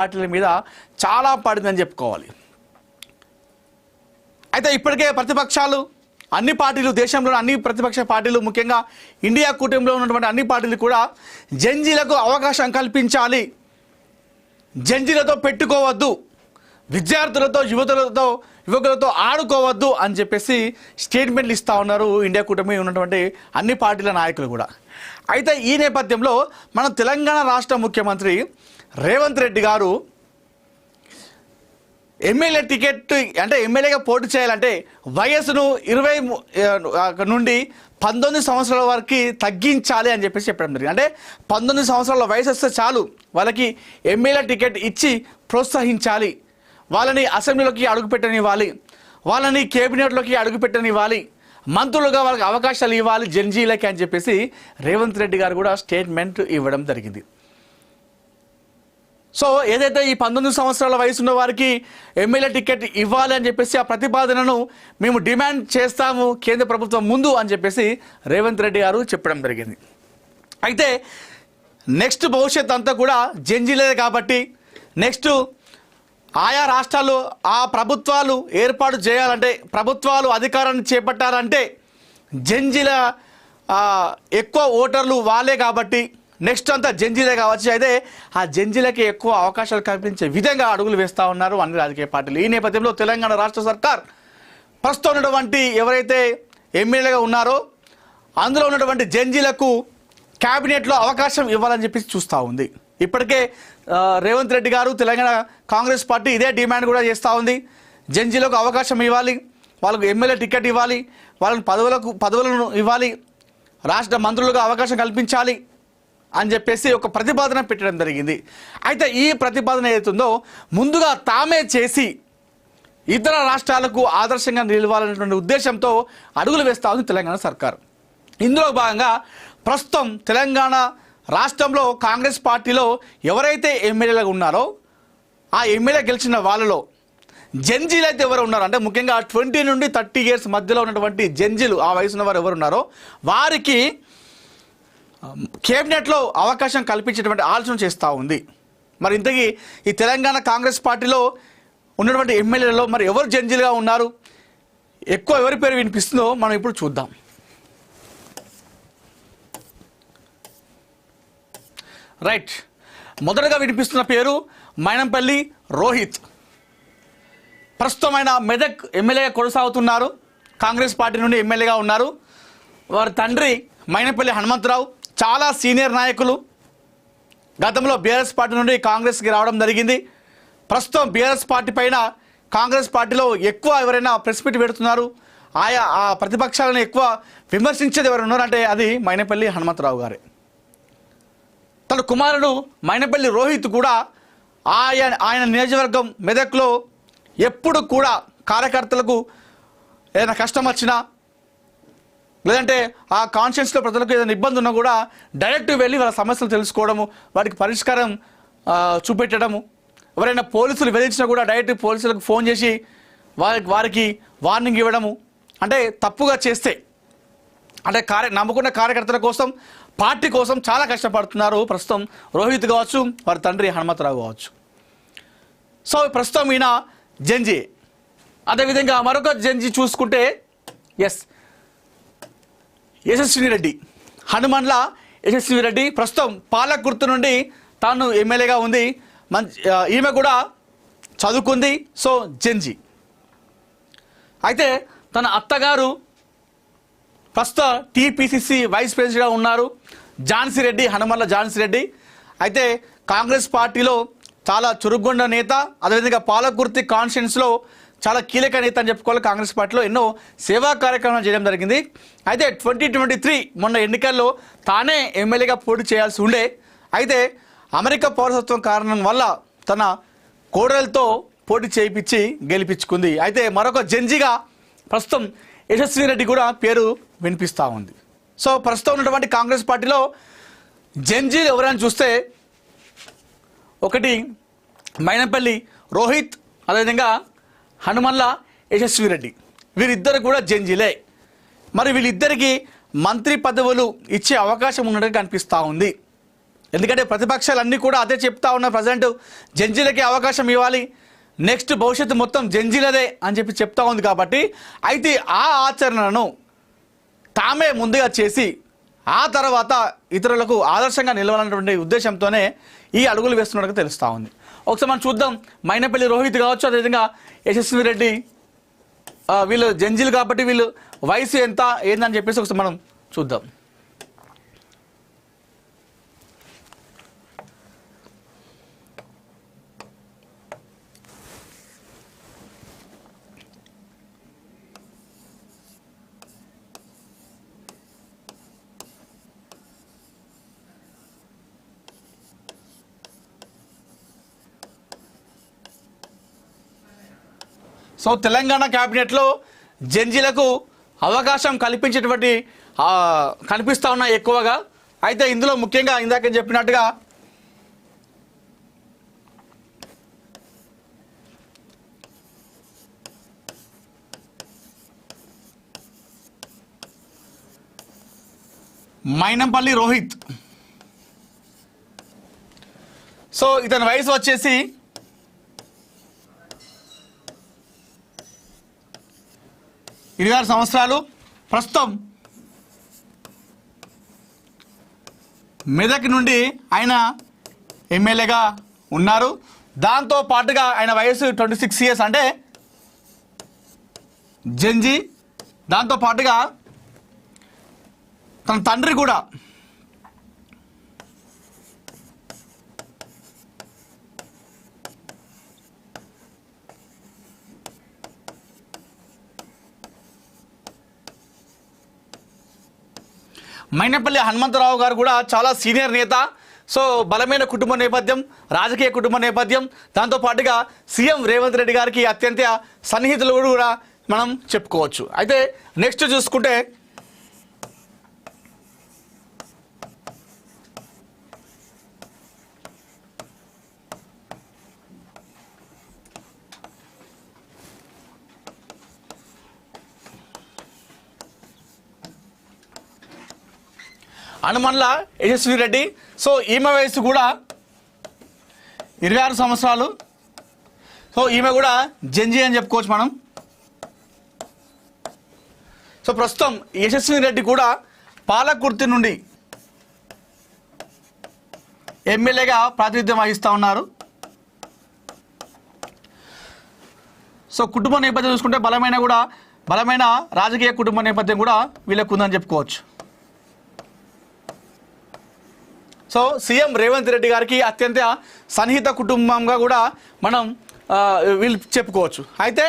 పార్టీల మీద చాలా పడిందని చెప్పుకోవాలి. అయితే ఇప్పటికే ప్రతిపక్షాలు అన్ని పార్టీలు, దేశంలోని అన్ని ప్రతిపక్ష పార్టీలు, ముఖ్యంగా ఇండియా కూటమిలో ఉన్నటువంటి అన్ని పార్టీలు కూడా జంజీలకు అవకాశం కల్పించాలి, జంజీలతో పెట్టుకోవద్దు, విద్యార్థులతో యువకులతో ఆడుకోవద్దు అని చెప్పేసి స్టేట్మెంట్లు ఇస్తూ ఉన్నారు ఇండియా కూటమి ఉన్నటువంటి అన్ని పార్టీల నాయకులు కూడా. అయితే ఈ నేపథ్యంలో మన తెలంగాణ రాష్ట్ర ముఖ్యమంత్రి రేవంత్ రెడ్డి గారు ఎమ్మెల్యే టికెట్ అంటే ఎమ్మెల్యేగా పోటీ చేయాలంటే వయసును 20 నుండి 19 సంవత్సరాల వరకు తగ్గించాలి అని చెప్పేసి చెప్పడం జరిగింది. అంటే 19 సంవత్సరాల వయసు వస్తే చాలు వాళ్ళకి ఎమ్మెల్యే టికెట్ ఇచ్చి ప్రోత్సహించాలి, వాళ్ళని అసెంబ్లీలోకి అడుగుపెట్టనివ్వాలి, వాళ్ళని కేబినెట్లోకి అడుగుపెట్టనివ్వాలి, మంత్రులుగా వాళ్ళకి అవకాశాలు ఇవ్వాలి జంజీలకి అని చెప్పేసి రేవంత్ రెడ్డి గారు కూడా స్టేట్మెంట్ ఇవ్వడం జరిగింది. సో ఏదైతే ఈ 19 సంవత్సరాల వయసు ఉన్న వారికి ఎమ్మెల్యే టికెట్ ఇవ్వాలి అని చెప్పేసి ఆ ప్రతిపాదనను మేము డిమాండ్ చేస్తాము కేంద్ర ప్రభుత్వం ముందు అని చెప్పేసి రేవంత్ రెడ్డి గారు చెప్పడం జరిగింది. అయితే నెక్స్ట్ భవిష్యత్ అంతా కూడా జంజీలే కాబట్టి నెక్స్ట్ ఆయా రాష్ట్రాలు ఆ ప్రభుత్వాలు ఏర్పాటు చేయాలంటే, ప్రభుత్వాలు అధికారాన్ని చేపట్టాలంటే జంజీల ఎక్కువ ఓటర్లు వాళ్ళే కాబట్టి నెక్స్ట్ అంతా జంజీలే కావచ్చు. అయితే ఆ జంజీలకి ఎక్కువ అవకాశాలు కల్పించే విధంగా అడుగులు వేస్తూ ఉన్నారు అన్ని రాజకీయ పార్టీలు. ఈ నేపథ్యంలో తెలంగాణ రాష్ట్ర సర్కార్ ప్రస్తుతం ఉన్నటువంటి ఎవరైతే ఎమ్మెల్యేగా ఉన్నారో అందులో ఉన్నటువంటి జంజీలకు క్యాబినెట్లో అవకాశం ఇవ్వాలని చెప్పేసి చూస్తూ ఉంది. ఇప్పటికే రేవంత్ రెడ్డి గారు తెలంగాణ కాంగ్రెస్ పార్టీ ఇదే డిమాండ్ కూడా చేస్తూ ఉంది. జంజీలకు అవకాశం ఇవ్వాలి, వాళ్ళకు ఎమ్మెల్యే టికెట్ ఇవ్వాలి, వాళ్ళని పదవులను ఇవ్వాలి, రాష్ట్ర మంత్రులుగా అవకాశం కల్పించాలి అని చెప్పేసి ఒక ప్రతిపాదన పెట్టడం జరిగింది. అయితే ఈ ప్రతిపాదన ఏదైతుందో ముందుగా తామే చేసి ఇతర రాష్ట్రాలకు ఆదర్శంగా నిలవాలనేటువంటి ఉద్దేశంతో అడుగులు వేస్తూ ఉంది తెలంగాణ సర్కార్. ఇందులో భాగంగా ప్రస్తుతం తెలంగాణ రాష్ట్రంలో కాంగ్రెస్ పార్టీలో ఎవరైతే ఎమ్మెల్యేలుగా ఉన్నారో ఆ ఎమ్మెల్యే గెలిచిన వాళ్ళలో జంజీలు అయితే ఎవరు ఉన్నారో, అంటే ముఖ్యంగా 20 నుండి 30 ఇయర్స్ మధ్యలో ఉన్నటువంటి జంజీలు ఆ వయసున్న వారు ఎవరు ఉన్నారో వారికి కేబినెట్లో అవకాశం కల్పించేటువంటి ఆలోచన చేస్తూ ఉంది. మరి ఇంతకీ ఈ తెలంగాణ కాంగ్రెస్ పార్టీలో ఉన్నటువంటి ఎమ్మెల్యేలలో మరి ఎవరు జంజీలుగా ఉన్నారు, ఎక్కువ ఎవరి పేరు వినిపిస్తుందో మనం ఇప్పుడు చూద్దాం. రైట్, మొదటగా వినిపిస్తున్న పేరు మైనంపల్లి రోహిత్. ప్రస్తుతం ఆయన మెదక్ ఎమ్మెల్యేగా కొనసాగుతున్నారు, కాంగ్రెస్ పార్టీ నుండి ఎమ్మెల్యేగా ఉన్నారు. వారి తండ్రి మైనంపల్లి హనుమంతరావు చాలా సీనియర్ నాయకులు, గతంలో బీఆర్ఎస్ పార్టీ నుండి కాంగ్రెస్కి రావడం జరిగింది. ప్రస్తుతం బీఆర్ఎస్ పార్టీ పైన కాంగ్రెస్ పార్టీలో ఎక్కువ ఎవరైనా ప్రెస్ మీట్ పెడుతున్నారు, ఆ ప్రతిపక్షాలను ఎక్కువ విమర్శించేది ఎవరు ఉన్నారంటే అది మైనంపల్లి హనుమంతరావు గారే. తన కుమారుడు మైనంపల్లి రోహిత్ కూడా ఆయన నియోజకవర్గం మెదక్లో ఎప్పుడు కూడా కార్యకర్తలకు ఏదైనా కష్టం వచ్చినా లేదంటే ఆ కాన్షియన్స్లో ప్రజలకు ఏదైనా ఇబ్బంది ఉన్నా కూడా డైరెక్ట్ వెళ్ళి వాళ్ళ సమస్యలు తెలుసుకోవడము, వాటికి పరిష్కారం చూపెట్టడము, ఎవరైనా పోలీసులు వేధించినా కూడా డైరెక్ట్ పోలీసులకు ఫోన్ చేసి వారికి వార్నింగ్ ఇవ్వడము, అంటే తప్పుగా చేస్తే అంటే నమ్ముకున్న కార్యకర్తల కోసం పార్టీ కోసం చాలా కష్టపడుతున్నారు ప్రస్తుతం రోహిత్ కావచ్చు, వారి తండ్రి హనుమంతరావు కావచ్చు. సో ప్రస్తుతం ఈయన జంజీ. అదేవిధంగా మరొక జంజీ చూసుకుంటే యశస్విని రెడ్డి, హనుమన్ల యశస్విని రెడ్డి ప్రస్తుతం పాలకుర్తి నుండి తాను ఎమ్మెల్యేగా ఉంది. ఈమె కూడా చదువుకుంది, సో జంజీ. అయితే తన అత్తగారు ప్రస్తుత టీపీసీసీ వైస్ ప్రెసిడెంట్గా ఉన్నారు, ఝాన్సీ రెడ్డి, హనుమన్ల ఝాన్సీ రెడ్డి. అయితే కాంగ్రెస్ పార్టీలో చాలా చురుగ్గుండ నేత, అదేవిధంగా పాలకుర్తి కాన్స్టిట్యున్సీలో చాలా కీలక నేత అని చెప్పుకోవాలి. కాంగ్రెస్ పార్టీలో ఎన్నో సేవా కార్యక్రమాలు చేయడం జరిగింది. అయితే 2023 మొన్న ఎన్నికల్లో తానే ఎమ్మెల్యేగా పోటీ చేయాల్సి ఉండే, అయితే అమెరికా పౌరసత్వం కారణం వల్ల తన కోడలతో పోటీ చేయించి గెలిపించుకుంది. అయితే మరొక జంజీగా ప్రస్తుతం యశస్విని రెడ్డి కూడా పేరు వినిపిస్తూ ఉంది. సో ప్రస్తుతం ఉన్నటువంటి కాంగ్రెస్ పార్టీలో జంజీలు ఎవరైనా చూస్తే ఒకటి మైనంపల్లి రోహిత్, అదేవిధంగా హనుమన్ల యశస్వి రెడ్డి, వీరిద్దరు కూడా జంజీలే. మరి వీళ్ళిద్దరికి మంత్రి పదవులు ఇచ్చే అవకాశం ఉన్నట్టుగా కనిపిస్తూ ఉంది. ఎందుకంటే ప్రతిపక్షాలన్నీ కూడా అదే చెప్తా ఉన్నాయి, ప్రజెంట్ జంజీలకే అవకాశం ఇవ్వాలి, నెక్స్ట్ భవిష్యత్తు మొత్తం జంజీలదే అని చెప్పి చెప్తా ఉంది. కాబట్టి అయితే ఆ ఆచరణను తామే ముందుగా చేసి ఆ తర్వాత ఇతరులకు ఆదర్శంగా నిలవాలన్నటువంటి ఉద్దేశంతోనే ఈ అడుగులు వేస్తున్నట్టుగా తెలుస్తూ ఉంది. ఒకసారి మనం చూద్దాం. మైనపల్లి రోహిత్ కావచ్చు, అదేవిధంగా యశస్వి రెడ్డి, వీళ్ళు జంజీలు కాబట్టి వీళ్ళు వయసు ఎంత ఏందని చెప్పేసి ఒకసారి మనం చూద్దాం. సో తెలంగాణ క్యాబినెట్లో జంజీలకు అవకాశం కల్పించేటువంటి కనిపిస్తూ ఉన్నాయి ఎక్కువగా. అయితే ఇందులో ముఖ్యంగా ఇందాక చెప్పినట్టుగా మైనంపల్లి రోహిత్, సో ఇతని వయసు వచ్చేసి 26 సంవత్సరాలు. ప్రస్తుతం మెదక్ నుండి ఆయన ఎమ్మెల్యేగా ఉన్నారు. దాంతో పాటుగా ఆయన వయసు 26 ఇయర్స్ అంటే జంజీ. దాంతో పాటుగా తన తండ్రి కూడా మైనపల్లి హనుమంతరావు గారు కూడా చాలా సీనియర్ నేత. సో బలమైన కుటుంబ నేపథ్యం, రాజకీయ కుటుంబ నేపథ్యం, దాంతోపాటుగా సీఎం రేవంత్ రెడ్డి గారికి అత్యంత సన్నిహితులు కూడా మనం చెప్పుకోవచ్చు. అయితే నెక్స్ట్ చూసుకుంటే హనుమన్ల యశస్వి రెడ్డి. సో ఈమె వయసు కూడా 26 సంవత్సరాలు. సో ఈమె కూడా జంజీ అని చెప్పుకోవచ్చు మనం. సో ప్రస్తుతం యశస్వి రెడ్డి కూడా పాలకుర్తి నుండి ఎమ్మెల్యేగా ప్రాతినిధ్యం వహిస్తూ ఉన్నారు. సో కుటుంబ నేపథ్యం చూసుకుంటే బలమైన రాజకీయ కుటుంబ నేపథ్యం కూడా వీళ్ళకు ఉందని చెప్పుకోవచ్చు. సో సీఎం రేవంత్ రెడ్డి గారికి అత్యంత సన్నిహిత కుటుంబంగా కూడా మనం వీళ్ళు చెప్పుకోవచ్చు. అయితే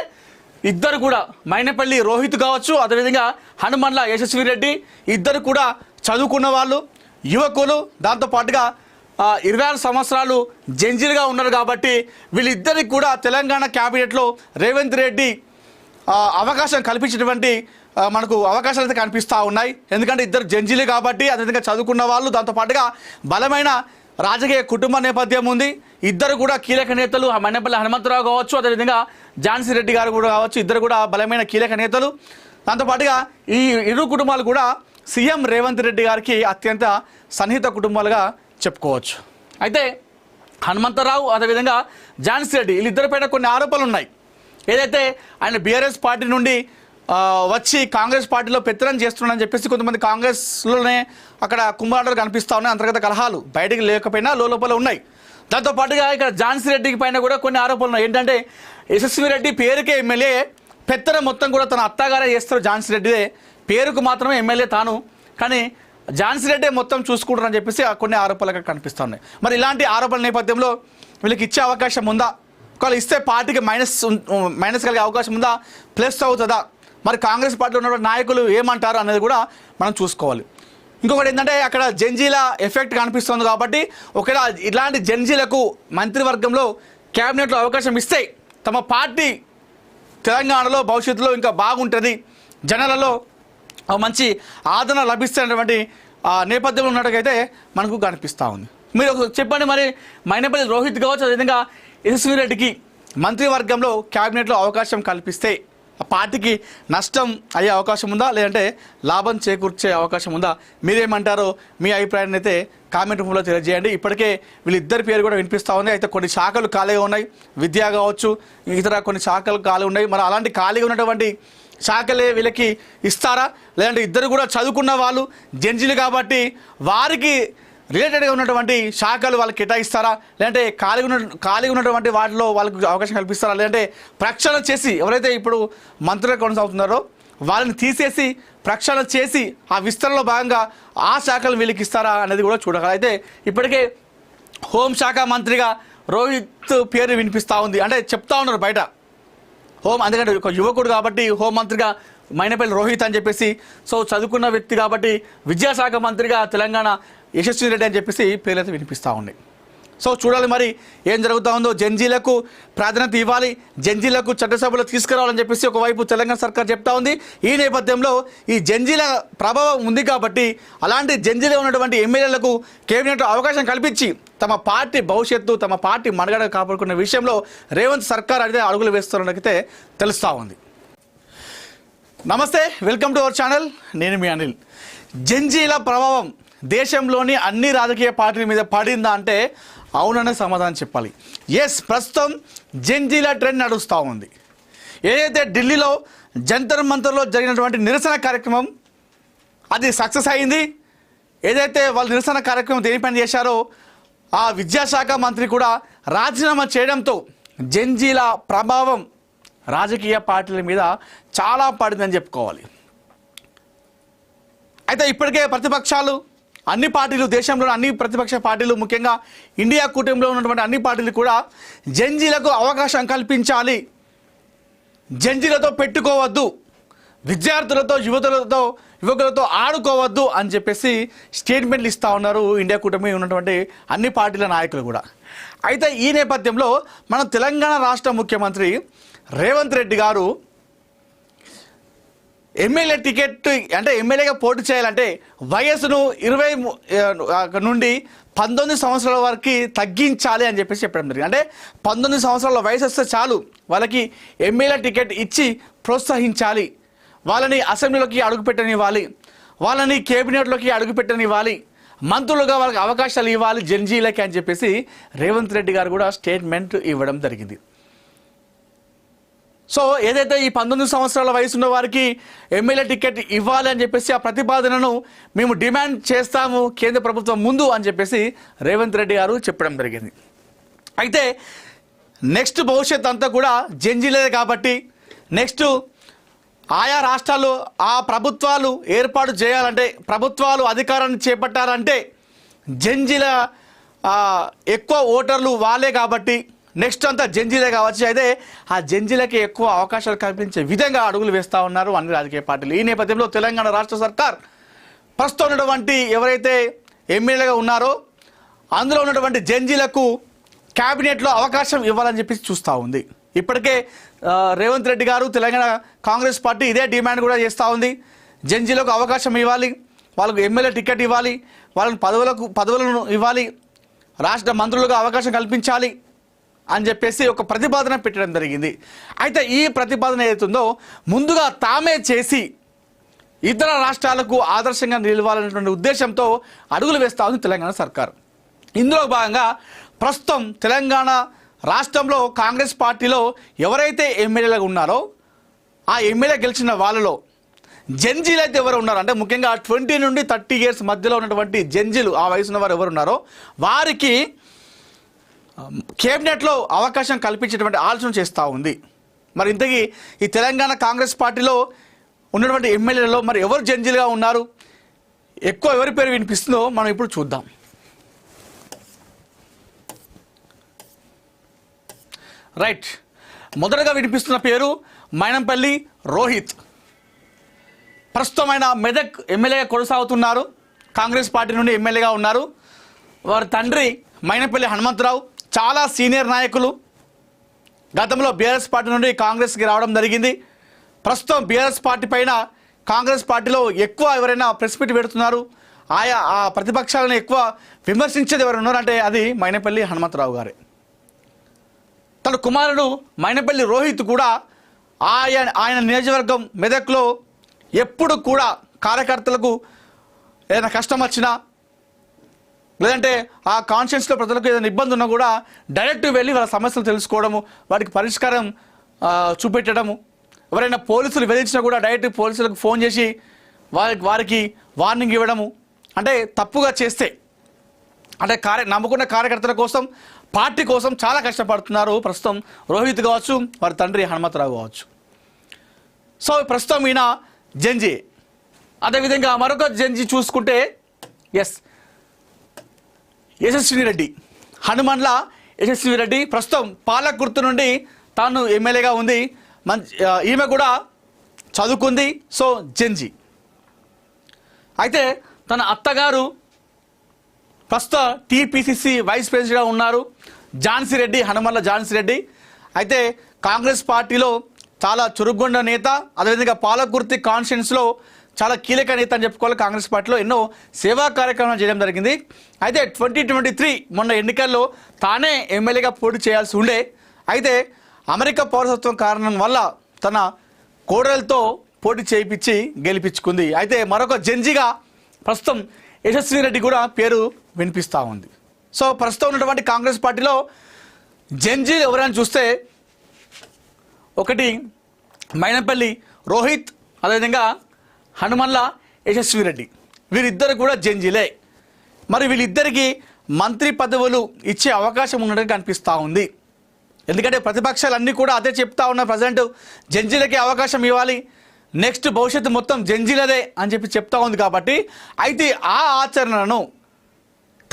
ఇద్దరు కూడా మైనపల్లి రోహిత్ కావచ్చు, అదేవిధంగా హనుమన్ల యశస్వి రెడ్డి, ఇద్దరు కూడా చదువుకున్న వాళ్ళు, యువకులు, దాంతోపాటుగా 26 సంవత్సరాలు జంజీలుగా ఉన్నారు. కాబట్టి వీళ్ళిద్దరికి కూడా తెలంగాణ క్యాబినెట్లో రేవంత్ రెడ్డి అవకాశం కల్పించినటువంటి మనకు అవకాశాలు అయితే కనిపిస్తూ ఉన్నాయి. ఎందుకంటే ఇద్దరు జంజీలు కాబట్టి, అదేవిధంగా చదువుకున్న వాళ్ళు, దాంతోపాటుగా బలమైన రాజకీయ కుటుంబ నేపథ్యం ఉంది. ఇద్దరు కూడా కీలక నేతలు, మైనపల్లి హనుమంతరావు కావచ్చు, అదేవిధంగా ఝాన్సీ రెడ్డి గారు కూడా కావచ్చు, ఇద్దరు కూడా బలమైన కీలక నేతలు. దాంతోపాటుగా ఈ ఇరు కుటుంబాలు కూడా సీఎం రేవంత్ రెడ్డి గారికి అత్యంత సన్నిహిత కుటుంబాలుగా చెప్పుకోవచ్చు. అయితే హనుమంతరావు అదేవిధంగా ఝాన్సీ రెడ్డి వీళ్ళిద్దరిపైన కొన్ని ఆరోపణలు ఉన్నాయి. ఏదైతే ఆయన బీఆర్ఎస్ పార్టీ నుండి వచ్చి కాంగ్రెస్ పార్టీలో పెత్తనం చేస్తున్నాడని చెప్పేసి కొంతమంది కాంగ్రెస్లోనే అక్కడ కుంభాటలు కనిపిస్తూ ఉన్నాయి. అంతర్గత కలహాలు బయటికి లేకపోయినా లోపల ఉన్నాయి. దాంతోపాటుగా ఇక్కడ ఝాన్సీ రెడ్డికి పైన కూడా కొన్ని ఆరోపణలు ఉన్నాయి. ఏంటంటే యశస్వి రెడ్డి పేరుకే ఎమ్మెల్యే, పెత్తనం మొత్తం కూడా తన అత్తగారే చేస్తారు. ఝాన్సీ రెడ్డిదే పేరుకు మాత్రమే ఎమ్మెల్యే తాను, కానీ ఝాన్సీ రెడ్డి మొత్తం చూసుకుంటారని చెప్పేసి కొన్ని ఆరోపణలు కనిపిస్తూ ఉన్నాయి. మరి ఇలాంటి ఆరోపణల నేపథ్యంలో వీళ్ళకి ఇచ్చే అవకాశం ఉందా? ఒకవేళ ఇస్తే పార్టీకి మైనస్ కలిగే అవకాశం ఉందా, ప్లస్ అవుతుందా? మరి కాంగ్రెస్ పార్టీలో ఉన్న నాయకులు ఏమంటారు అనేది కూడా మనం చూసుకోవాలి. ఇంకొకటి ఏంటంటే అక్కడ జంజీల ఎఫెక్ట్ కనిపిస్తుంది. కాబట్టి ఒకవేళ ఇలాంటి జంజీలకు మంత్రివర్గంలో క్యాబినెట్లో అవకాశం ఇస్తే తమ పార్టీ తెలంగాణలో భవిష్యత్తులో ఇంకా బాగుంటుంది, జనాలలో మంచి ఆదరణ లభిస్తున్నటువంటి నేపథ్యంలో ఉన్నట్టుగైతే మనకు కనిపిస్తూ ఉంది. మీరు చెప్పండి, మరి మైనపల్లి రోహిత్ కావచ్చు, అదేవిధంగా యశస్వి రెడ్డికి మంత్రివర్గంలో క్యాబినెట్లో అవకాశం కల్పిస్తే ఆ పార్టీకి నష్టం అయ్యే అవకాశం ఉందా, లేదంటే లాభం చేకూర్చే అవకాశం ఉందా? మీరేమంటారో మీ అభిప్రాయాన్ని అయితే కామెంట్ రూపంలో తెలియజేయండి. ఇప్పటికే వీళ్ళిద్దరి పేరు కూడా వినిపిస్తూ ఉంది. అయితే కొన్ని శాఖలు ఖాళీగా ఉన్నాయి, విద్య కావచ్చు, ఇతర కొన్ని శాఖలు ఖాళీ ఉన్నాయి. మరి అలాంటి ఖాళీగా ఉన్నటువంటి శాఖలే వీళ్ళకి ఇస్తారా, లేదంటే ఇద్దరు కూడా చదువుకున్న వాళ్ళు జడ్జీలు కాబట్టి వారికి రిలేటెడ్గా ఉన్నటువంటి శాఖలు వాళ్ళకి కేటాయిస్తారా, లేదంటే ఖాళీగా ఉన్నటువంటి వాటిలో వాళ్ళకు అవకాశం కల్పిస్తారా, లేదంటే ప్రక్షాళన చేసి ఎవరైతే ఇప్పుడు మంత్రులుగా కొనసాగుతున్నారో వాళ్ళని తీసేసి ప్రక్షాళన చేసి ఆ విస్తరణలో భాగంగా ఆ శాఖలు వీళ్ళకి ఇస్తారా అనేది కూడా చూడగలరు. అయితే ఇప్పటికే హోంశాఖ మంత్రిగా రోహిత్ పేరు వినిపిస్తూ ఉంది. అంటే చెప్తా ఉన్నారు బయట అందుకంటే ఒక యువకుడు కాబట్టి హోంమంత్రిగా మైనపల్లి రోహిత్ అని చెప్పేసి, సో చదువుకున్న వ్యక్తి కాబట్టి విద్యాశాఖ మంత్రిగా తెలంగాణ యశస్వి రెడ్డి అని చెప్పేసి పేర్లైతే వినిపిస్తూ ఉన్నాయి. సో చూడాలి మరి ఏం జరుగుతూ ఉందో. జంజీలకు ప్రాధాన్యత ఇవ్వాలి, జంజీలకు చట్టసభలో తీసుకురావాలని చెప్పేసి ఒకవైపు తెలంగాణ సర్కార్ చెప్తా ఉంది. ఈ నేపథ్యంలో ఈ జంజీల ప్రభావం ఉంది కాబట్టి అలాంటి జంజీలో ఉన్నటువంటి ఎమ్మెల్యేలకు కేబినెట్లో అవకాశం కల్పించి తమ పార్టీ భవిష్యత్తు, తమ పార్టీ మనుగడ కాపాడుకున్న విషయంలో రేవంత్ సర్కార్ అయితే అడుగులు వేస్తున్నట్టయితే తెలుస్తూ ఉంది. నమస్తే, వెల్కమ్ టు అవర్ ఛానల్. నేను మీ అనిల్. జంజీల ప్రభావం దేశంలోని అన్ని రాజకీయ పార్టీల మీద పడిందా అంటే అవుననే సమాధానం చెప్పాలి. ఎస్, ప్రస్తుతం జంజీల ట్రెండ్ నడుస్తూ ఉంది. ఏదైతే ఢిల్లీలో జంతర్ మంతర్లో జరిగినటువంటి నిరసన కార్యక్రమం అది సక్సెస్ అయింది. ఏదైతే వాళ్ళు నిరసన కార్యక్రమం దేనిపైన చేశారో ఆ విద్యాశాఖ మంత్రి కూడా రాజీనామా చేయడంతో జంజీల ప్రభావం రాజకీయ పార్టీల మీద చాలా పడిందని చెప్పుకోవాలి. అయితే ఇప్పటికే ప్రతిపక్షాలు అన్ని పార్టీలు, దేశంలోని అన్ని ప్రతిపక్ష పార్టీలు, ముఖ్యంగా ఇండియా కూటమిలో ఉన్నటువంటి అన్ని పార్టీలు కూడా జంజీలకు అవకాశం కల్పించాలి, జంజీలతో పెట్టుకోవద్దు, విద్యార్థులతో యువకులతో ఆడుకోవద్దు అని చెప్పేసి స్టేట్మెంట్లు ఇస్తూ ఉన్నారు ఇండియా కూటమి ఉన్నటువంటి అన్ని పార్టీల నాయకులు కూడా. అయితే ఈ నేపథ్యంలో మన తెలంగాణ రాష్ట్ర ముఖ్యమంత్రి రేవంత్ రెడ్డి గారు ఎమ్మెల్యే టికెట్ అంటే ఎమ్మెల్యేగా పోటీ చేయాలంటే వయసును 20 నుండి 19 సంవత్సరాల వరకు తగ్గించాలి అని చెప్పేసి చెప్పడం జరిగింది. అంటే 19 సంవత్సరాల వయసు వస్తే చాలు వాళ్ళకి ఎమ్మెల్యే టికెట్ ఇచ్చి ప్రోత్సహించాలి, వాళ్ళని అసెంబ్లీలోకి అడుగుపెట్టనివ్వాలి, వాళ్ళని కేబినెట్లోకి అడుగుపెట్టనివ్వాలి, మంత్రులుగా వాళ్ళకి అవకాశాలు ఇవ్వాలి జంజీలకి అని చెప్పేసి రేవంత్ రెడ్డి గారు కూడా స్టేట్మెంట్ ఇవ్వడం జరిగింది. సో ఏదైతే ఈ 19 సంవత్సరాల వయసు ఉన్న వారికి ఎమ్మెల్యే టికెట్ ఇవ్వాలి అని చెప్పేసి ఆ ప్రతిపాదనను మేము డిమాండ్ చేస్తాము కేంద్ర ప్రభుత్వం ముందు అని చెప్పేసి రేవంత్ రెడ్డి గారు చెప్పడం జరిగింది. అయితే నెక్స్ట్ భవిష్యత్ అంతా కూడా జంజీలే కాబట్టి నెక్స్ట్ ఆయా రాష్ట్రాలు ఆ ప్రభుత్వాలు ఏర్పాటు చేయాలంటే, ప్రభుత్వాలు అధికారాన్ని చేపట్టారంటే జంజీల ఎక్కువ ఓటర్లు వాళ్ళే కాబట్టి నెక్స్ట్ అంతా జంజీలే కావచ్చు. అయితే ఆ జంజీలకి ఎక్కువ అవకాశాలు కల్పించే విధంగా అడుగులు వేస్తూ ఉన్నారు అన్ని రాజకీయ పార్టీలు. ఈ నేపథ్యంలో తెలంగాణ రాష్ట్ర సర్కార్ ప్రస్తుతం ఉన్నటువంటి ఎవరైతే ఎమ్మెల్యేగా ఉన్నారో అందులో ఉన్నటువంటి జంజీలకు క్యాబినెట్లో అవకాశం ఇవ్వాలని చెప్పేసి చూస్తూ ఉంది. ఇప్పటికే రేవంత్ రెడ్డి గారు తెలంగాణ కాంగ్రెస్ పార్టీ ఇదే డిమాండ్ కూడా చేస్తూ ఉంది. జంజీలకు అవకాశం ఇవ్వాలి, వాళ్ళకు ఎమ్మెల్యే టికెట్ ఇవ్వాలి, వాళ్ళని పదవులను ఇవ్వాలి, రాష్ట్ర మంత్రులుగా అవకాశం కల్పించాలి అని చెప్పేసి ఒక ప్రతిపాదన పెట్టడం జరిగింది. అయితే ఈ ప్రతిపాదన ఏదైతుందో ముందుగా తామే చేసి ఇతర రాష్ట్రాలకు ఆదర్శంగా నిలవాలనేటువంటి ఉద్దేశంతో అడుగులు వేస్తూ ఉంది తెలంగాణ సర్కార్. ఇందులో భాగంగా ప్రస్తుతం తెలంగాణ రాష్ట్రంలో కాంగ్రెస్ పార్టీలో ఎవరైతే ఎమ్మెల్యేలుగా ఉన్నారో ఆ ఎమ్మెల్యే గెలిచిన వాళ్ళలో జంజీలు అయితే ఎవరు ఉన్నారు అంటే ముఖ్యంగా 20 నుండి 30 ఇయర్స్ మధ్యలో ఉన్నటువంటి జంజీలు ఆ వయసున్న వారు ఎవరు ఉన్నారో వారికి కేబినెట్లో అవకాశం కల్పించేటువంటి ఆలోచన చేస్తూ ఉంది. మరి ఇంతకీ ఈ తెలంగాణ కాంగ్రెస్ పార్టీలో ఉన్నటువంటి ఎమ్మెల్యేలలో మరి ఎవరు జంజీలుగా ఉన్నారు, ఎక్కువ ఎవరి పేరు వినిపిస్తుందో మనం ఇప్పుడు చూద్దాం. రైట్, మొదటగా వినిపిస్తున్న పేరు మైనంపల్లి రోహిత్. ప్రస్తుతం ఆయన మెదక్ ఎమ్మెల్యేగా కొనసాగుతున్నారు, కాంగ్రెస్ పార్టీ నుండి ఎమ్మెల్యేగా ఉన్నారు. వారి తండ్రి మైనంపల్లి హనుమంతరావు చాలా సీనియర్ నాయకులు, గతంలో బీఆర్ఎస్ పార్టీ నుండి కాంగ్రెస్కి రావడం జరిగింది. ప్రస్తుతం బీఆర్ఎస్ పార్టీ పైన కాంగ్రెస్ పార్టీలో ఎక్కువ ఎవరైనా ప్రెస్ మీట్ పెడుతున్నారు, ఆ ప్రతిపక్షాలను ఎక్కువ విమర్శించేది ఎవరు ఉన్నారంటే అది మైనంపల్లి హనుమంతరావు గారే. తన కుమారుడు మైనంపల్లి రోహిత్ కూడా ఆయన నియోజకవర్గం మెదక్లో ఎప్పుడు కూడా కార్యకర్తలకు ఏదైనా కష్టం వచ్చినా లేదంటే ఆ కాన్షియన్స్లో ప్రజలకు ఏదైనా ఇబ్బంది ఉన్నా కూడా డైరెక్ట్ వెళ్ళి వాళ్ళ సమస్యలు తెలుసుకోవడము, వాటికి పరిష్కారం చూపెట్టడము, ఎవరైనా పోలీసులు వేధించినా కూడా డైరెక్ట్ పోలీసులకు ఫోన్ చేసి వారికి వార్నింగ్ ఇవ్వడము, అంటే తప్పుగా చేస్తే అంటే నమ్ముకున్న కార్యకర్తల కోసం పార్టీ కోసం చాలా కష్టపడుతున్నారు ప్రస్తుతం రోహిత్ కావచ్చు, వారి తండ్రి హనుమంతరావు కావచ్చు. సో ప్రస్తుతం ఈయన జంజీ. అదేవిధంగా మరొక జంజీ చూసుకుంటే యశస్విని రెడ్డి, హనుమన్ల యశస్విని రెడ్డి ప్రస్తుతం పాలకుర్తి నుండి తాను ఎమ్మెల్యేగా ఉంది. ఈమె కూడా చదువుకుంది. సో జంజీ. అయితే తన అత్తగారు ప్రస్తుత టీపీసీసీ వైస్ ప్రెసిడెంట్గా ఉన్నారు, ఝాన్సీ రెడ్డి, హనుమన్ల ఝాన్సీ రెడ్డి. అయితే కాంగ్రెస్ పార్టీలో చాలా చురుగ్గొండ నేత, అదేవిధంగా పాలకుర్తి కాన్స్టిట్యున్సీలో చాలా కీలక నేత అని చెప్పుకోవాలి. కాంగ్రెస్ పార్టీలో ఎన్నో సేవా కార్యక్రమాలు చేయడం జరిగింది. అయితే 2023 మొన్న ఎన్నికల్లో తానే ఎమ్మెల్యేగా పోటీ చేయాల్సి ఉండే. అయితే అమెరికా పౌరసత్వం కారణం వల్ల తన కోడలతో పోటీ చేయించి గెలిపించుకుంది. అయితే మరొక జంజీగా ప్రస్తుతం యశస్వి రెడ్డి కూడా పేరు వినిపిస్తూ ఉంది. సో ప్రస్తుతం ఉన్నటువంటి కాంగ్రెస్ పార్టీలో జంజీలు ఎవరైనా చూస్తే ఒకటి మైనంపల్లి రోహిత్, అదేవిధంగా హనుమన్ల యశస్వి రెడ్డి, వీరిద్దరు కూడా జంజీలే. మరి వీళ్ళిద్దరికీ మంత్రి పదవులు ఇచ్చే అవకాశం ఉన్నట్టు కనిపిస్తూ ఉంది. ఎందుకంటే ప్రతిపక్షాలన్నీ కూడా అదే చెప్తా ఉన్న ప్రజెంట్ జంజీలకే అవకాశం ఇవ్వాలి, నెక్స్ట్ భవిష్యత్తు మొత్తం జంజీలదే అని చెప్తా ఉంది. కాబట్టి అయితే ఆ ఆచరణను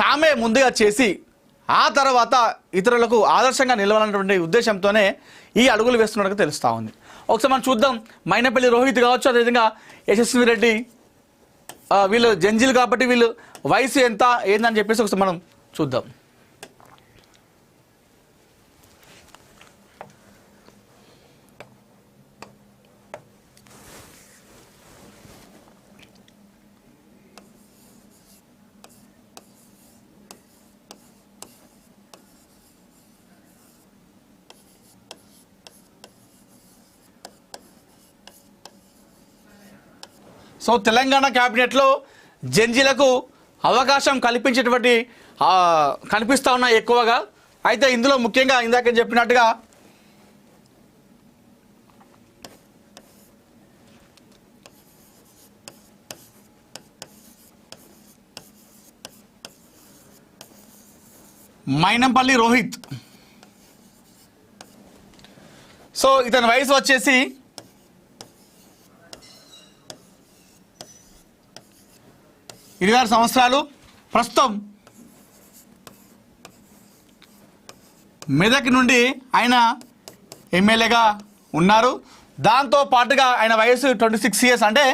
తామే ముందుగా చేసి ఆ తర్వాత ఇతరులకు ఆదర్శంగా నిలవాలన్నటువంటి ఉద్దేశంతోనే ఈ అడుగులు వేస్తున్నట్టుగా తెలుస్తూ ఉంది. ఒకసారి మనం చూద్దాం. మైనంపల్లి రోహిత్ కావచ్చు, అదేవిధంగా యశస్వి రెడ్డి, వీళ్ళు జంజీలు కాబట్టి వీళ్ళు వయసు ఎంత ఏందని చెప్పేసి ఒకసారి మనం చూద్దాం. సో తెలంగాణ క్యాబినెట్లో జంజీలకు అవకాశం కల్పించేటువంటి కనిపిస్తూ ఉన్నాయి ఎక్కువగా. అయితే ఇందులో ముఖ్యంగా ఇందాక చెప్పినట్టుగా మైనంపల్లి రోహిత్. సో ఇతని వయసు వచ్చేసి 26 సంవత్సరాలు. ప్రస్తుతం మెదక్ నుండి ఆయన ఎమ్మెల్యేగా ఉన్నారు. దాంతో పాటుగా ఆయన వయసు 26 years అంటే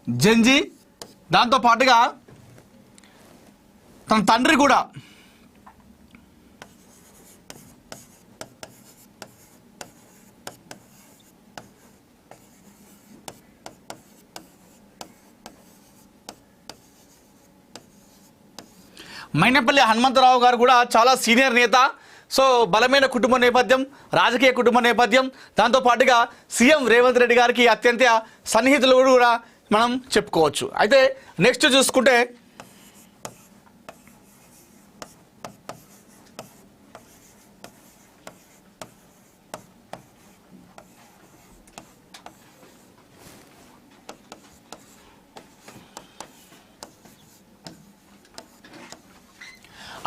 జంజీ. దాంతో పాటుగా తన తండ్రి కూడా మైనంపల్లి హనుమంతరావు గారు కూడా చాలా సీనియర్ నేత. సో బలమైన కుటుంబ నేపథ్యం, రాజకీయ కుటుంబ నేపథ్యం, దాంతోపాటుగా సీఎం రేవంత్ రెడ్డి గారికి అత్యంత సన్నిహితులు కూడా మనం చెప్పుకోవచ్చు. అయితే నెక్స్ట్ చూసుకుంటే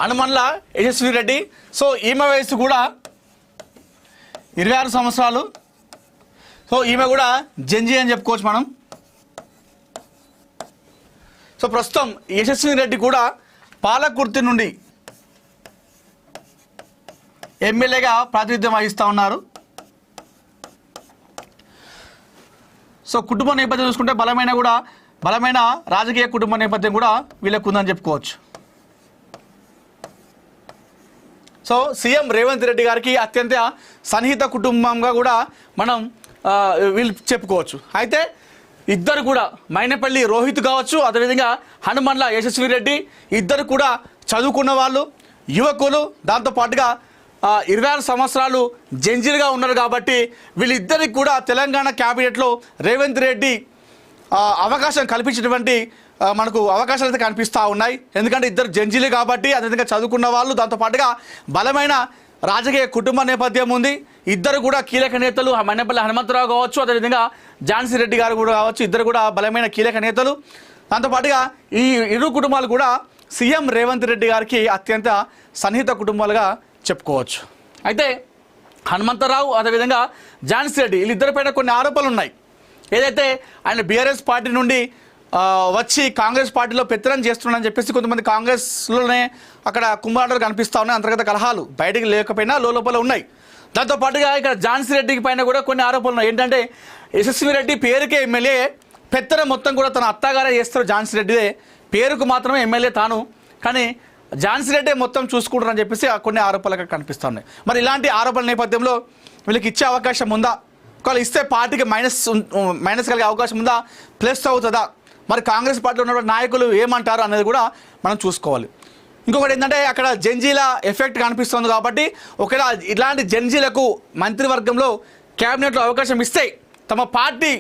హనుమన్ల యశస్వి రెడ్డి. సో ఈమె వయసు కూడా 26 సంవత్సరాలు. సో ఈమె కూడా జంజీ అని చెప్పుకోవచ్చు మనం. సో ప్రస్తుతం యశస్వి రెడ్డి కూడా పాలకుర్తి నుండి ఎమ్మెల్యేగా ప్రాతినిధ్యం వహిస్తూ ఉన్నారు. సో కుటుంబ నేపథ్యం చూసుకుంటే బలమైన రాజకీయ కుటుంబ నేపథ్యం కూడా వీళ్ళకు ఉందని చెప్పుకోవచ్చు. సో సీఎం రేవంత్ రెడ్డి గారికి అత్యంత సన్నిహిత కుటుంబంగా కూడా మనం వీళ్ళు చెప్పుకోవచ్చు. అయితే ఇద్దరు కూడా మైనంపల్లి రోహిత్ కావచ్చు, అదేవిధంగా హనుమన్ల యశస్వి రెడ్డి, ఇద్దరు కూడా చదువుకున్న వాళ్ళు, యువకులు, దాంతోపాటుగా 26 సంవత్సరాలు జంజీలుగా ఉన్నారు కాబట్టి వీళ్ళిద్దరికి కూడా తెలంగాణ క్యాబినెట్లో రేవంత్ రెడ్డి అవకాశం కల్పించినటువంటి మనకు అవకాశాలు అయితే కనిపిస్తూ ఉన్నాయి. ఎందుకంటే ఇద్దరు జంజీలు కాబట్టి, అదేవిధంగా చదువుకున్న వాళ్ళు, దాంతోపాటుగా బలమైన రాజకీయ కుటుంబ నేపథ్యం ఉంది. ఇద్దరు కూడా కీలక నేతలు, మన్నెపల్లి హనుమంతరావు కావచ్చు, అదేవిధంగా ఝాన్సీ రెడ్డి గారు కూడా కావచ్చు, ఇద్దరు కూడా బలమైన కీలక నేతలు. దాంతోపాటుగా ఈ ఇరు కుటుంబాలు కూడా సీఎం రేవంత్ రెడ్డి గారికి అత్యంత సన్నిహిత కుటుంబాలుగా చెప్పుకోవచ్చు. అయితే హనుమంతరావు అదేవిధంగా ఝాన్సీ రెడ్డి వీళ్ళిద్దరిపైన కొన్ని ఆరోపణలు ఉన్నాయి. ఏదైతే ఆయన బీఆర్ఎస్ పార్టీ నుండి వచ్చి కాంగ్రెస్ పార్టీలో పెత్తనం చేస్తున్నాడని చెప్పేసి కొంతమంది కాంగ్రెస్లోనే అక్కడ కుంభాటలు కనిపిస్తూ ఉన్నాయి. అంతర్గత కలహాలు బయటికి లేకపోయినా లోపల ఉన్నాయి. దాంతోపాటుగా ఇక్కడ ఝాన్సీ రెడ్డికి పైన కూడా కొన్ని ఆరోపణలు ఉన్నాయి. ఏంటంటే యశస్వి రెడ్డి పేరుకే ఎమ్మెల్యే, పెత్తనం మొత్తం కూడా తన అత్తగారే చేస్తారు. ఝాన్సీ రెడ్డిదే పేరుకు మాత్రమే ఎమ్మెల్యే తాను, కానీ ఝాన్సీ రెడ్డి మొత్తం చూసుకుంటారని చెప్పేసి కొన్ని ఆరోపణలు కనిపిస్తూ ఉన్నాయి. మరి ఇలాంటి ఆరోపణల నేపథ్యంలో వీళ్ళకి ఇచ్చే అవకాశం ఉందా? ఒకవేళ ఇస్తే పార్టీకి మైనస్ కలిగే అవకాశం ఉందా, ప్లస్ అవుతుందా? మరి కాంగ్రెస్ పార్టీలో ఉన్న నాయకులు ఏమంటారు అనేది కూడా మనం చూసుకోవాలి. ఇంకొకటి ఏంటంటే అక్కడ జంజీల ఎఫెక్ట్ కనిపిస్తుంది కాబట్టి ఒకవేళ ఇలాంటి జంజీలకు మంత్రివర్గంలో క్యాబినెట్లో అవకాశం ఇస్తే తమ పార్టీ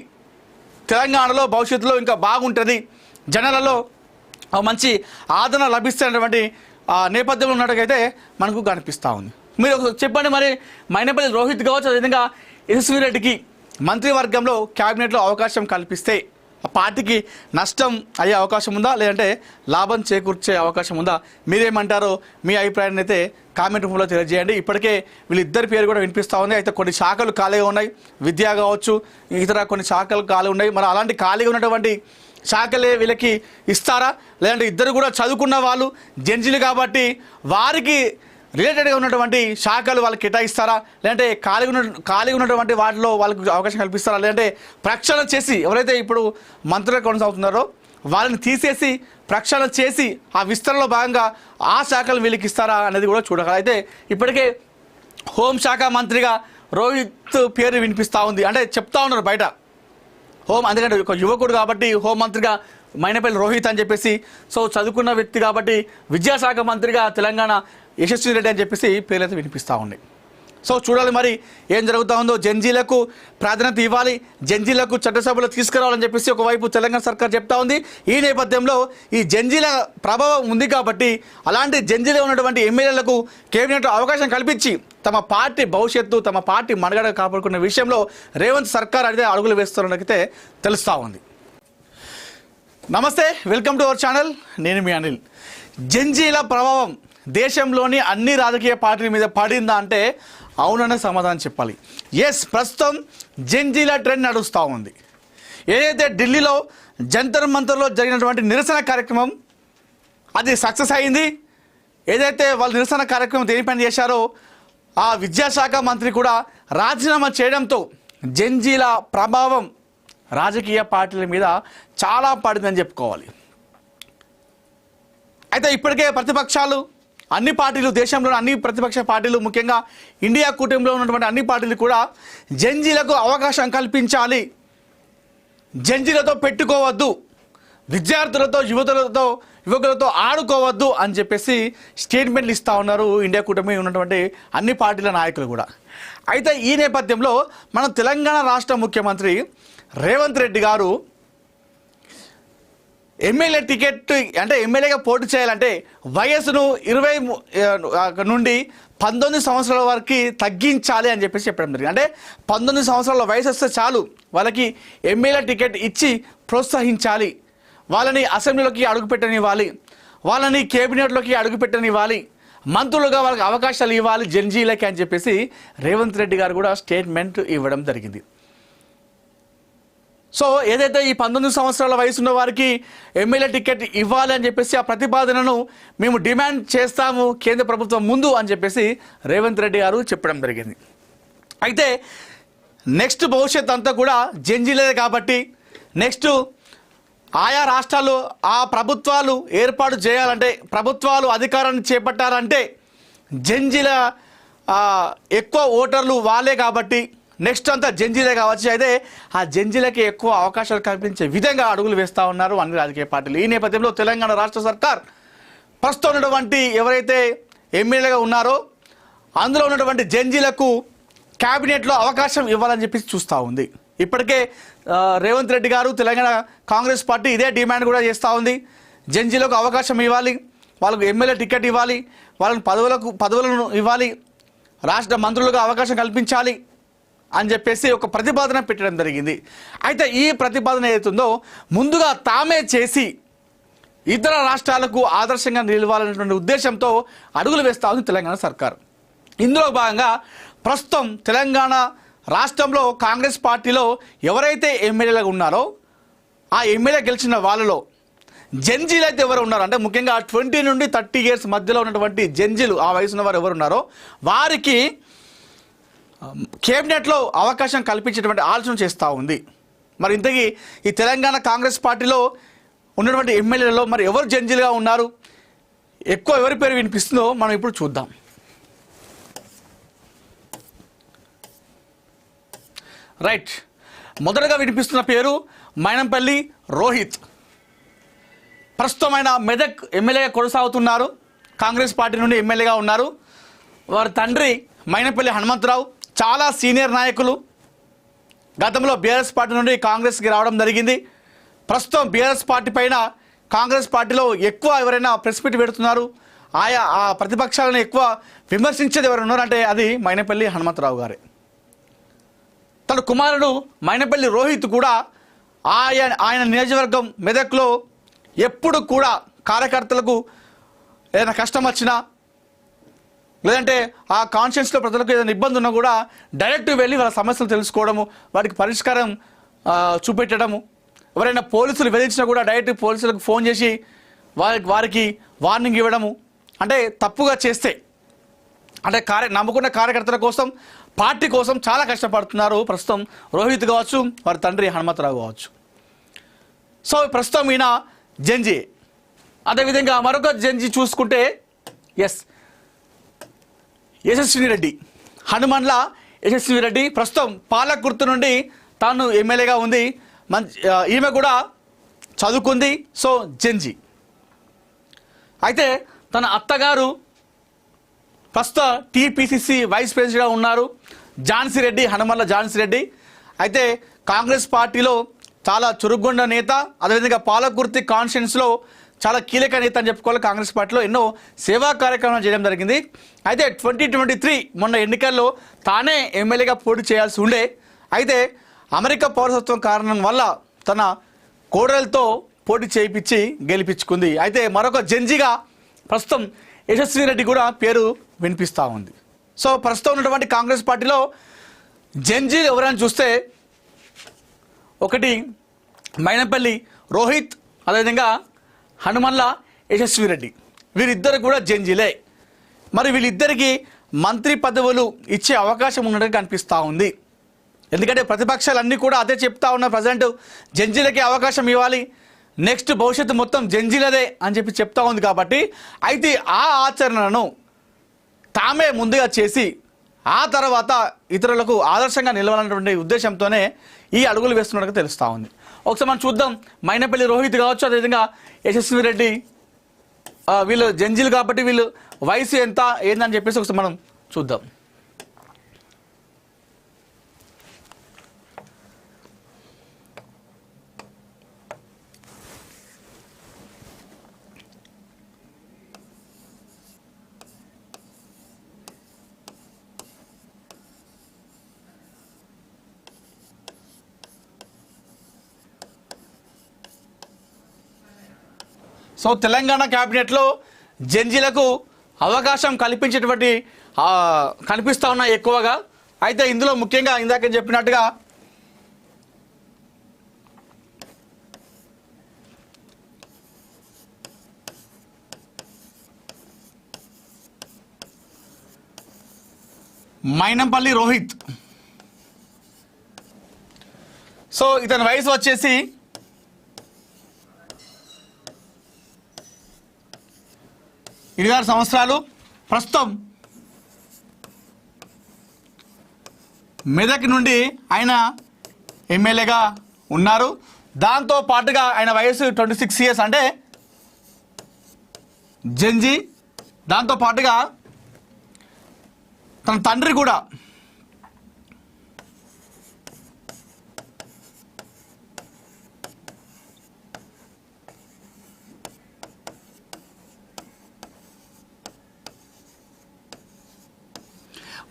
తెలంగాణలో భవిష్యత్తులో ఇంకా బాగుంటుంది, జనాలలో మంచి ఆదరణ లభిస్తున్నటువంటి నేపథ్యంలో ఉన్నట్టుగైతే మనకు కనిపిస్తూ ఉంది. మీరు చెప్పండి, మరి మైనపల్లి రోహిత్ కావచ్చు, అదేవిధంగా యశస్వి రెడ్డికి మంత్రివర్గంలో క్యాబినెట్లో అవకాశం కల్పిస్తే ఆ పార్టీకి నష్టం అయ్యే అవకాశం ఉందా, లేదంటే లాభం చేకూర్చే అవకాశం ఉందా? మీరేమంటారో మీ అభిప్రాయాన్ని అయితే కామెంట్ రూపంలో తెలియజేయండి. ఇప్పటికే వీళ్ళిద్దరి పేరు కూడా వినిపిస్తూ ఉంది. అయితే కొన్ని శాఖలు ఖాళీగా ఉన్నాయి, విద్య కావచ్చు, ఇతర కొన్ని శాఖలు ఖాళీ ఉన్నాయి. మరి అలాంటి ఖాళీగా ఉన్నటువంటి శాఖలే వీళ్ళకి ఇస్తారా, లేదంటే ఇద్దరు కూడా చదువుకున్న వాళ్ళు జంజీలు కాబట్టి వారికి రిలేటెడ్గా ఉన్నటువంటి శాఖలు వాళ్ళకి కేటాయిస్తారా, లేదంటే ఖాళీగా ఉన్నటువంటి వాటిలో వాళ్ళకి అవకాశం కల్పిస్తారా, లేదంటే ప్రక్షాళన చేసి ఎవరైతే ఇప్పుడు మంత్రులుగా కొనసాగుతున్నారో వాళ్ళని తీసేసి ప్రక్షాళన చేసి ఆ విస్తరణలో భాగంగా ఆ శాఖలు వీళ్ళకి ఇస్తారా అనేది కూడా చూడాలి. అయితే ఇప్పటికే హోంశాఖ మంత్రిగా రోహిత్ పేరు వినిపిస్తూ ఉంది. అంటే చెప్తా ఉన్నారు బయట అందుకంటే ఒక యువకుడు కాబట్టి హోంమంత్రిగా మైనపల్లి రోహిత్ అని చెప్పేసి, సో చదువుకున్న వ్యక్తి కాబట్టి విద్యాశాఖ మంత్రిగా తెలంగాణ యశస్వి రెడ్డి అని చెప్పేసి పేర్లైతే వినిపిస్తూ ఉన్నాయి. సో చూడాలి మరి ఏం జరుగుతూ ఉందో. జంజీలకు ప్రాధాన్యత ఇవ్వాలి, జంజీలకు చట్టసభలో తీసుకురావాలని చెప్పేసి ఒకవైపు తెలంగాణ సర్కార్ చెప్తా ఉంది. ఈ నేపథ్యంలో ఈ జంజీల ప్రభావం ఉంది కాబట్టి అలాంటి జంజీలో ఉన్నటువంటి ఎమ్మెల్యేలకు కేబినెట్ అవకాశం కల్పించి తమ పార్టీ భవిష్యత్తు, తమ పార్టీ మనుగడ కాపాడుకున్న విషయంలో రేవంత్ సర్కార్ అయితే అడుగులు వేస్తున్నట్టయితే తెలుస్తూ ఉంది. నమస్తే, వెల్కమ్ టు అవర్ ఛానల్. నేను మీ అనిల్. జంజీల ప్రభావం దేశంలోని అన్ని రాజకీయ పార్టీల మీద పడిందా అంటే అవుననే సమాధానం చెప్పాలి. ఎస్, ప్రస్తుతం జంజీల ట్రెండ్ నడుస్తూ ఉంది. ఏదైతే ఢిల్లీలో జంతర్ మంతర్లో జరిగినటువంటి నిరసన కార్యక్రమం అది సక్సెస్ అయింది. ఏదైతే వాళ్ళు నిరసన కార్యక్రమం దేనిపైన చేశారో ఆ విద్యాశాఖ మంత్రి కూడా రాజీనామా చేయడంతో జంజీల ప్రభావం రాజకీయ పార్టీల మీద చాలా పడిందని చెప్పుకోవాలి. అయితే ఇప్పటికే ప్రతిపక్షాలు అన్ని పార్టీలు, దేశంలోని అన్ని ప్రతిపక్ష పార్టీలు, ముఖ్యంగా ఇండియా కూటమిలో ఉన్నటువంటి అన్ని పార్టీలు కూడా జంజీలకు అవకాశం కల్పించాలి, జంజీలతో పెట్టుకోవద్దు, విద్యార్థులతో యువకులతో ఆడుకోవద్దు అని చెప్పేసి స్టేట్మెంట్లు ఇస్తూ ఉన్నారు ఇండియా కూటమి ఉన్నటువంటి అన్ని పార్టీల నాయకులు కూడా. అయితే ఈ నేపథ్యంలో మన తెలంగాణ రాష్ట్ర ముఖ్యమంత్రి రేవంత్ రెడ్డి గారు ఎమ్మెల్యే టికెట్ అంటే ఎమ్మెల్యేగా పోటీ చేయాలంటే వయసును 20 నుండి 19 సంవత్సరాల వరకు తగ్గించాలి అని చెప్పేసి చెప్పడం జరిగింది. అంటే 19 సంవత్సరాల వయసు వస్తే చాలు వాళ్ళకి ఎమ్మెల్యే టికెట్ ఇచ్చి ప్రోత్సహించాలి, వాళ్ళని అసెంబ్లీలోకి అడుగుపెట్టనివ్వాలి, వాళ్ళని కేబినెట్లోకి అడుగుపెట్టనివ్వాలి, మంత్రులుగా వాళ్ళకి అవకాశాలు ఇవ్వాలి జంజీలకి అని చెప్పేసి రేవంత్ రెడ్డి గారు కూడా స్టేట్మెంట్ ఇవ్వడం జరిగింది. సో ఏదైతే ఈ 19 సంవత్సరాల వయసున్న వారికి ఎమ్మెల్యే టికెట్ ఇవ్వాలి అని చెప్పేసి ఆ ప్రతిపాదనను మేము డిమాండ్ చేస్తాము కేంద్ర ప్రభుత్వం ముందు అని చెప్పేసి రేవంత్ రెడ్డి గారు చెప్పడం జరిగింది. అయితే నెక్స్ట్ భవిష్యత్ అంతా కూడా జంజీలే కాబట్టి నెక్స్ట్ ఆయా రాష్ట్రాలు ఆ ప్రభుత్వాలు ఏర్పాటు చేయాలంటే, ప్రభుత్వాలు అధికారాన్ని చేపట్టాలంటే జంజీల ఎక్కువ ఓటర్లు వాళ్ళే కాబట్టి నెక్స్ట్ అంతా జంజీలే కావచ్చు. అయితే ఆ జంజీలకి ఎక్కువ అవకాశాలు కల్పించే విధంగా అడుగులు వేస్తూ ఉన్నారు అన్ని రాజకీయ పార్టీలు. ఈ నేపథ్యంలో తెలంగాణ రాష్ట్ర సర్కార్ ప్రస్తుతం ఉన్నటువంటి ఎవరైతే ఎమ్మెల్యేగా ఉన్నారో అందులో ఉన్నటువంటి జంజీలకు క్యాబినెట్లో అవకాశం ఇవ్వాలని చెప్పి చూస్తూ ఉంది. ఇప్పటికే రేవంత్ రెడ్డి గారు తెలంగాణ కాంగ్రెస్ పార్టీ ఇదే డిమాండ్ కూడా చేస్తూ ఉంది. జంజీలకు అవకాశం ఇవ్వాలి, వాళ్ళకు ఎమ్మెల్యే టికెట్ ఇవ్వాలి, వాళ్ళని పదవులను ఇవ్వాలి, రాష్ట్ర మంత్రులుగా అవకాశం కల్పించాలి అని చెప్పేసి ఒక ప్రతిపాదన పెట్టడం జరిగింది. అయితే ఈ ప్రతిపాదన ఏదైతుందో ముందుగా తామే చేసి ఇతర రాష్ట్రాలకు ఆదర్శంగా నిలవాలనేటువంటి ఉద్దేశంతో అడుగులు వేస్తూ ఉంది తెలంగాణ సర్కార్. ఇందులో భాగంగా ప్రస్తుతం తెలంగాణ రాష్ట్రంలో కాంగ్రెస్ పార్టీలో ఎవరైతే ఎమ్మెల్యేలుగా ఉన్నారో ఆ ఎమ్మెల్యే గెలిచిన వాళ్ళలో జంజీలు అయితే ఎవరు ఉన్నారో, అంటే ముఖ్యంగా 20 నుండి 30 ఇయర్స్ మధ్యలో ఉన్నటువంటి జంజీలు, ఆ వయసున్న వారు ఎవరు ఉన్నారో వారికి కేబినెట్లో అవకాశం కల్పించేటువంటి ఆలోచన చేస్తూ ఉంది. మరి ఇంతకీ ఈ తెలంగాణ కాంగ్రెస్ పార్టీలో ఉన్నటువంటి ఎమ్మెల్యేలలో మరి ఎవరు జంజీలుగా ఉన్నారు, ఎక్కువ ఎవరి పేరు వినిపిస్తుందో మనం ఇప్పుడు చూద్దాం. రైట్, మొదటగా వినిపిస్తున్న పేరు మైనంపల్లి రోహిత్. ప్రస్తుతం ఆయన మెదక్ ఎమ్మెల్యేగా కొనసాగుతున్నారు. కాంగ్రెస్ పార్టీ నుండి ఎమ్మెల్యేగా ఉన్నారు. వారి తండ్రి మైనంపల్లి హనుమంతరావు చాలా సీనియర్ నాయకులు. గతంలో బీఆర్ఎస్ పార్టీ నుండి కాంగ్రెస్కి రావడం జరిగింది. ప్రస్తుతం బీఆర్ఎస్ పార్టీ పైన కాంగ్రెస్ పార్టీలో ఎక్కువ ఎవరైనా ప్రెస్ మీట్ పెడుతున్నారు, ఆ ప్రతిపక్షాలను ఎక్కువ విమర్శించేది ఎవరు ఉన్నారంటే అది మైనంపల్లి హనుమంతరావు గారే. తన కుమారుడు మైనంపల్లి రోహిత్ కూడా ఆయన నియోజకవర్గం మెదక్లో ఎప్పుడు కూడా కార్యకర్తలకు ఏదైనా కష్టం వచ్చినా లేదంటే ఆ కాన్షియన్స్లో ప్రజలకు ఏదైనా ఇబ్బంది ఉన్నా కూడా డైరెక్ట్ వెళ్ళి వాళ్ళ సమస్యలు తెలుసుకోవడము, వాటికి పరిష్కారం చూపెట్టడము, ఎవరైనా పోలీసులు వెలించినా కూడా డైరెక్ట్ పోలీసులకు ఫోన్ చేసి వారికి వార్నింగ్ ఇవ్వడము, అంటే తప్పుగా చేస్తే అంటే నమ్ముకున్న కార్యకర్తల కోసం పార్టీ కోసం చాలా కష్టపడుతున్నారు ప్రస్తుతం రోహిత్ కావచ్చు, వారి తండ్రి హనుమంతరావు కావచ్చు. సో ప్రస్తుతం ఈయన జంజీ. అదేవిధంగా మరొక జంజీ చూసుకుంటే యశస్విని రెడ్డి, హనుమన్ల యశస్విని రెడ్డి ప్రస్తుతం పాలకుర్తి నుండి తాను ఎమ్మెల్యేగా ఉంది. ఈమె కూడా చదువుకుంది. సో జంజీ. అయితే తన అత్తగారు ప్రస్తుత టీపీసీసీ వైస్ ప్రెసిడెంట్గా ఉన్నారు, ఝాన్సీ రెడ్డి, హనుమన్ల ఝాన్సీ రెడ్డి. అయితే కాంగ్రెస్ పార్టీలో చాలా చురుగ్గొండ నేత, అదేవిధంగా పాలకుర్తి కాన్స్టిట్యున్సీలో చాలా కీలక నేత అని చెప్పుకోవాలి. కాంగ్రెస్ పార్టీలో ఎన్నో సేవా కార్యక్రమాలు చేయడం జరిగింది. అయితే 2023 మొన్న ఎన్నికల్లో తానే ఎమ్మెల్యేగా పోటీ చేయాల్సి ఉండే, అయితే అమెరికా పౌరసత్వం కారణం వల్ల తన కోడలతో పోటీ చేయించి గెలిపించుకుంది. అయితే మరొక జంజీగా ప్రస్తుతం యశస్వి రెడ్డి కూడా పేరు వినిపిస్తూ ఉంది. సో ప్రస్తుతం ఉన్నటువంటి కాంగ్రెస్ పార్టీలో జంజీలు ఎవరైనా చూస్తే ఒకటి మైనంపల్లి రోహిత్, అదేవిధంగా హనుమన్ల యశస్వి రెడ్డి, వీరిద్దరు కూడా జంజీలే. మరి వీళ్ళిద్దరికి మంత్రి పదవులు ఇచ్చే అవకాశం ఉన్నట్టుగా కనిపిస్తూ ఉంది. ఎందుకంటే ప్రతిపక్షాలన్నీ కూడా అదే చెప్తా ఉన్నారు, ప్రజెంట్ జంజీలకే అవకాశం ఇవ్వాలి, నెక్స్ట్ భవిష్యత్తు మొత్తం జంజీలదే అని చెప్పి చెప్తా ఉంది. కాబట్టి అయితే ఆ ఆచరణను తామే ముందుగా చేసి ఆ తర్వాత ఇతరులకు ఆదర్శంగా నిలవాలన్నటువంటి ఉద్దేశంతోనే ఈ అడుగులు వేస్తున్నట్టుగా తెలుస్తూ ఉంది. ఒకసారి మనం చూద్దాం. మైనంపల్లి రోహిత్ కావచ్చు, అదేవిధంగా యశస్వి రెడ్డి, వీళ్ళు జంజీలు కాబట్టి వీళ్ళు వయసు ఎంత ఏందని చెప్పేసి ఒకసారి మనం చూద్దాం. సో తెలంగాణ క్యాబినెట్లో జంజీలకు అవకాశం కల్పించేటువంటి కనిపిస్తూ ఉన్నాయి ఎక్కువగా. అయితే ఇందులో ముఖ్యంగా ఇందాక చెప్పినట్టుగా మైనంపల్లి రోహిత్. సో ఇతని వయసు వచ్చేసి 26 సంవత్సరాలు. ప్రస్తుతం మెదక్ నుండి ఆయన ఎమ్మెల్యేగా ఉన్నారు. దాంతో పాటుగా ఆయన వయసు 26 ఇయర్స్ అంటే జంజీ. దాంతో పాటుగా తన తండ్రి కూడా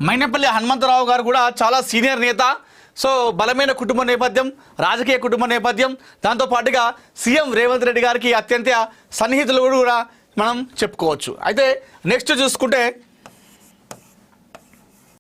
మైనపల్లి హనుమంతరావు గారు కూడా చాలా సీనియర్ నేత. సో బలమైన కుటుంబ నేపథ్యం, రాజకీయ కుటుంబ నేపథ్యం, దాంతోపాటుగా సీఎం రేవంత్ రెడ్డి గారికి అత్యంత సన్నిహితులు కూడా మనం చెప్పుకోవచ్చు. అయితే నెక్స్ట్ చూసుకుంటే